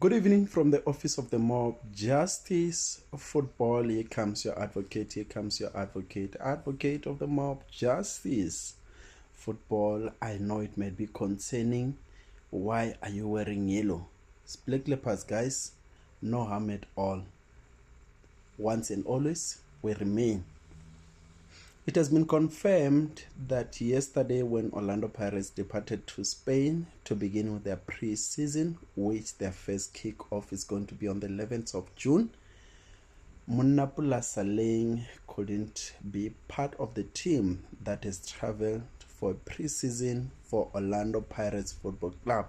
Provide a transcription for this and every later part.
Good evening from the office of the mob justice football. Here comes your advocate. Here comes your advocate. Advocate of the mob justice football. I know it may be concerning. Why are you wearing yellow? It's Black Leopards, guys. No harm at all. Once and always, we remain. It has been confirmed that yesterday when Orlando Pirates departed to Spain to begin with their pre-season, which their first kick-off is going to be on the 11th of June, Munapula Saleng couldn't be part of the team that has traveled for pre-season for Orlando Pirates Football Club.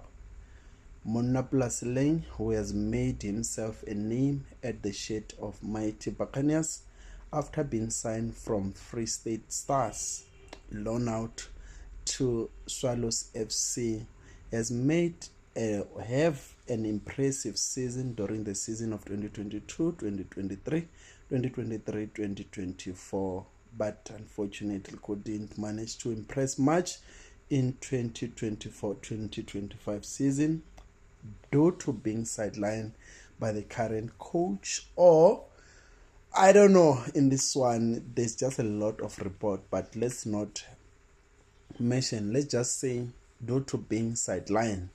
Munapula Saleng, who has made himself a name at the shade of mighty Buccaneers, after being signed from Free State Stars, loan out to Swallows FC, has made have an impressive season during the season of 2022-2023, 2023-2024, but unfortunately couldn't manage to impress much in 2024-2025 season due to being sidelined by the current coach, or I don't know. In this one, there's just a lot of report, but let's not mention, let's just say due to being sidelined.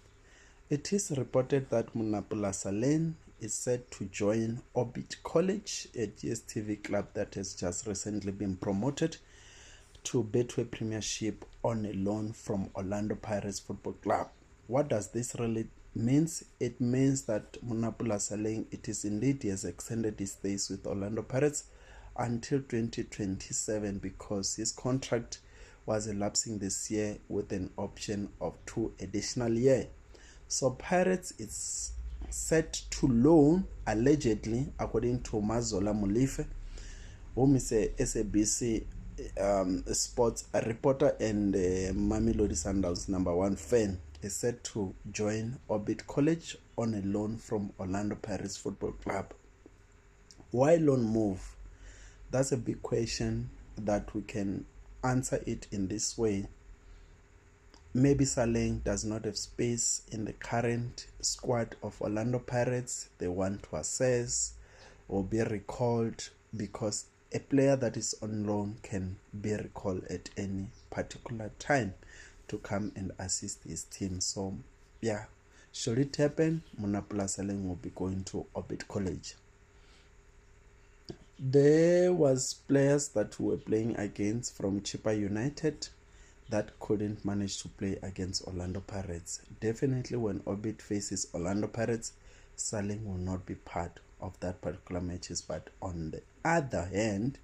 It is reported that Munapula Saleng is set to join Orbit College, a DStv club that has just recently been promoted to Betway Premiership on a loan from Orlando Pirates Football Club. What does this really means? It means that Munapula Saleng, it is indeed he has extended his stays with Orlando Pirates until 2027 because his contract was elapsing this year with an option of 2 additional years. So Pirates is set to loan, allegedly, according to Mazola Mulife, whom is a SABC sports reporter and Mamelodi Sundowns #1 fan, is set to join Orbit College on a loan from Orlando Pirates Football Club. Why loan move? That's a big question that we can answer it in this way. Maybe Saleng does not have space in the current squad of Orlando Pirates. They want to assess or be recalled, because a player that is on loan can be recalled at any particular time to come and assist his team. So yeah, should it happen, Munapula Saleng will be going to Orbit College. There was players that were playing against from Chippa United that couldn't manage to play against Orlando Pirates. Definitely when Orbit faces Orlando Pirates, Saleng will not be part of that particular matches, but on the other hand,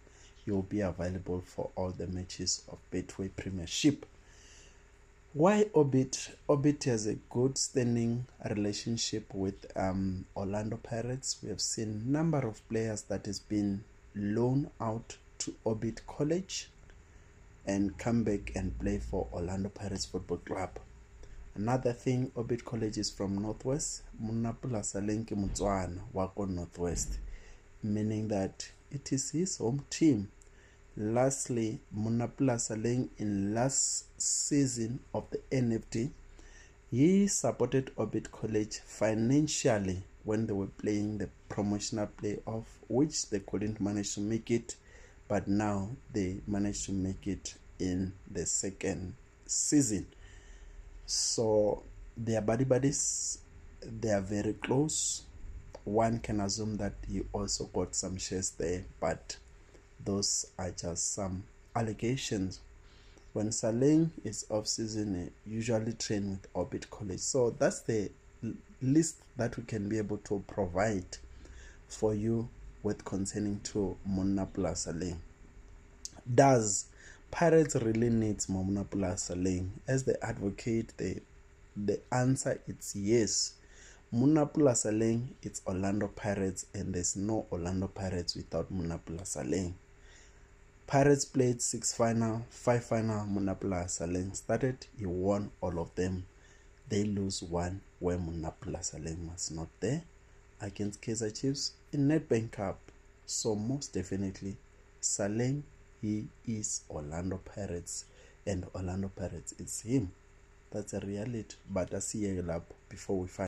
he will be available for all the matches of Betway Premiership. Why Orbit? Orbit has a good standing relationship with Orlando Pirates. We have seen number of players that has been loaned out to Orbit College and come back and play for Orlando Pirates Football Club. Another thing, Orbit College is from Northwest. Munapula Saleng ke Motswana wa ko Northwest, meaning that it is his home team. Lastly, Munapula Saleng in last season of the NFT, he supported Orbit College financially when they were playing the promotional playoff, which they couldn't manage to make it, but now they managed to make it in the second season. So they are buddies, they are very close. One can assume that he also got some shares there, but those are just some allegations. When Saleng is off season, he usually train with Orbit College. So that's the list that we can be able to provide for you with concerning to Munapula Saleng. Does Pirates really needs Munapula Saleng? As the advocate, the answer is yes. Munapula Saleng, it's Orlando Pirates, and there's no Orlando Pirates without Munapula Saleng. Pirates played 6 final, 5 final. Munapula Saleng started, he won all of them. They lose one where Munapula Saleng was not there against Kaizer Chiefs in Nedbank Cup. So most definitely, Saleng, he is Orlando Pirates, and Orlando Pirates is him. That's a reality. But I see a lap before we find